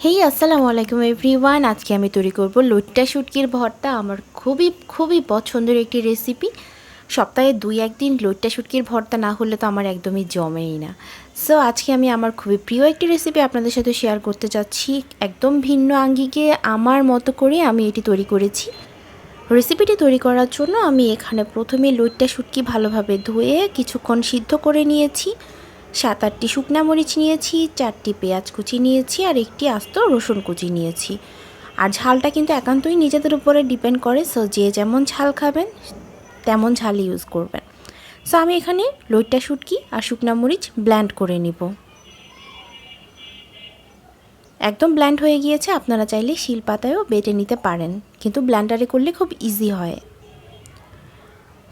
হেই আসসালামু আলাইকুম এভরিওয়ান। আজকে আমি তৈরি করব লোইটা শুটকির ভর্তা। আমার খুবই পছন্দের একটি রেসিপি। সপ্তাহে 2-1 দিন লোইটা শুটকির ভর্তা না হলে তো আমার একদমই জমেই না। সো আজকে আমি আমার খুবই প্রিয় একটি রেসিপি আপনাদের সাথে শেয়ার করতে চাচ্ছি। একদম ভিন্ন আঙ্গিকে আমার মতো করে আমি এটি তৈরি করেছি। রেসিপিটি তৈরি করার জন্য আমি এখানে প্রথমে লোইটা শুটকি ভালোভাবে ধুয়ে কিছুক্ষণ সিদ্ধ করে নিয়েছি। 7-8টি শুকনা মরিচ নিয়েছি, 4টি পেঁয়াজ কুচি নিয়েছি আর একটি আস্ত রসুন কুচি নিয়েছি। আর ঝালটা কিন্তু একান্তই নিজেদের উপরে ডিপেন্ড করে। সো যে যেমন ঝাল খাবেন তেমন ঝাল ইউজ করবেন। সো আমি এখানে লোইটা শুটকি আর শুকনা মরিচ ব্লেন্ড করে নিব। একদম ব্লেন্ড হয়ে গিয়েছে। আপনারা চাইলে শিলপাতায়ও বেটে নিতে পারেন, কিন্তু ব্লেন্ডারে করলে খুব ইজি হয়।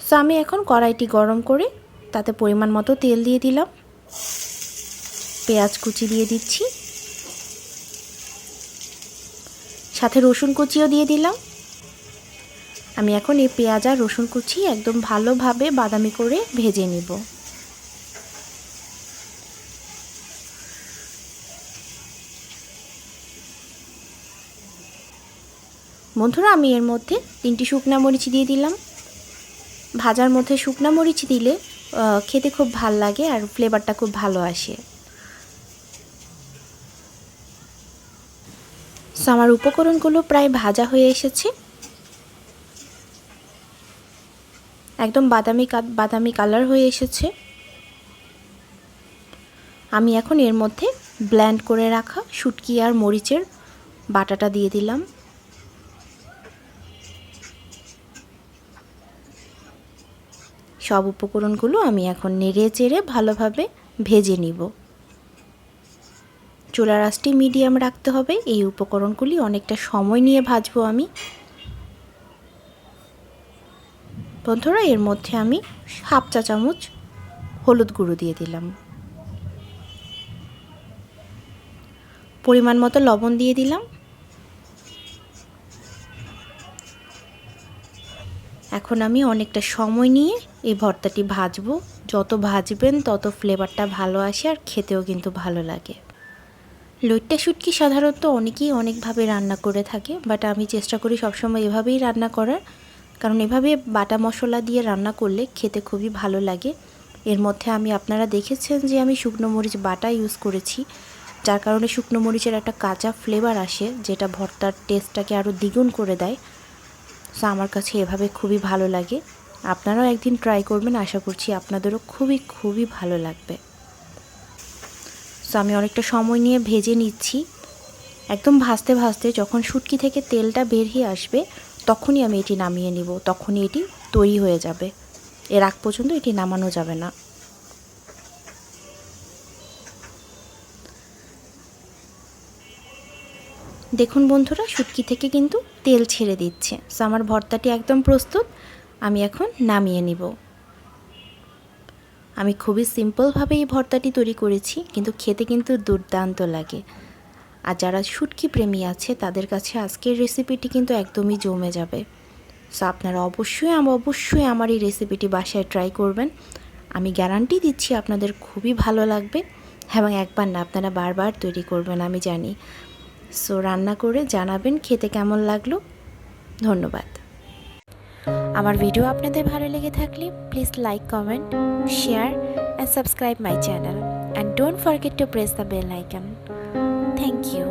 সো আমি এখন কড়াইটি গরম করে তাতে পরিমাণ মতো তেল দিয়ে দিলাম। পেঁয়াজ কুচি দিয়ে দিচ্ছি, সাথে রসুন কুচিও দিয়ে দিলাম। আমি এখন এই পেঁয়াজ আর রসুন কুচি একদম ভালোভাবে বাদামি করে ভেজে নিব। বন্ধুরা, আমি এর মধ্যে 3টি শুকনা মরিচ দিয়ে দিলাম। ভাজার মধ্যে শুকনা মরিচ দিলে খেতে খুব ভাল লাগে আর ফ্লেভারটা খুব ভালো আসে। সো আমার উপকরণগুলো প্রায় ভাজা হয়ে এসেছে। একদম বাদামি কালার হয়ে এসেছে। আমি এখন এর মধ্যে ব্লেন্ড করে রাখা শুটকি আর মরিচের বাটাটা দিয়ে দিলাম। সব উপকরণগুলো আমি এখন নেড়ে চেড়ে ভালোভাবে ভেজে নিব। চুলার আঁচটি মিডিয়াম রাখতে হবে। এই উপকরণগুলি অনেকটা সময় নিয়ে ভাজবো আমি। বন্ধুরা, এর মধ্যে আমি 1/2 চা চামচ হলুদ গুঁড়ো দিয়ে দিলাম। পরিমাণ মতো লবণ দিয়ে দিলাম। এখন আমি অনেকটা সময় নিয়ে এই ভর্তাটি ভাজবো। যত ভাজবেন তত ফ্লেভারটা ভালো আসে আর খেতেও কিন্তু ভালো লাগে। লোইটা শুটকি সাধারণত অনেকেই অনেকভাবে রান্না করে থাকে, বাট আমি চেষ্টা করি সবসময় এভাবেই রান্না করার, কারণ এভাবে বাটা মশলা দিয়ে রান্না করলে খেতে খুবই ভালো লাগে। এর মধ্যে আপনারা দেখেছেন যে আমি শুকনো মরিচ বাটা ইউজ করেছি, যার কারণে শুকনো মরিচের একটা কাঁচা ফ্লেভার আসে, যেটা ভর্তার টেস্টটাকে আরও দ্বিগুণ করে দেয়। সো আমার কাছে এভাবে খুবই ভালো লাগে। আপনারাও একদিন ট্রাই করবেন, আশা করছি আপনাদেরও খুবই ভালো লাগবে। সো আমি অনেকটা সময় নিয়ে ভেজে নিচ্ছি। একদম ভাজতে ভাজতে যখন শুটকি থেকে তেলটা বের হয়ে আসবে তখনই আমি এটি নামিয়ে নিব। তখনই এটি তৈরি হয়ে যাবে। এর আগ পর্যন্ত এটি নামানো যাবে না। দেখুন বন্ধুরা, শুটকি থেকে কিন্তু তেল ছেড়ে দিচ্ছে। সো আমার ভর্তাটি একদম প্রস্তুত। আমি এখন নামিয়ে নিব। আমি খুবই সিম্পলভাবে এই ভর্তাটি তৈরি করেছি, কিন্তু খেতে কিন্তু দুর্দান্ত লাগে। আর যারা শুটকি প্রেমী আছে তাদের কাছে আজকের রেসিপিটি কিন্তু একদমই জমে যাবে। সো আপনারা অবশ্যই আমার এই রেসিপিটি বাসায় ট্রাই করবেন। আমি গ্যারান্টি দিচ্ছি আপনাদের খুবই ভালো লাগবে, এবং একবার না আপনারা বারবার তৈরি করবেন আমি জানি। সো রান্না করে জানাবেন খেতে কেমন লাগলো। ধন্যবাদ। আমার ভিডিও আপনাদের ভালো লেগে থাকলে please like, comment, share and subscribe my channel, and don't forget to press the bell icon. Thank you.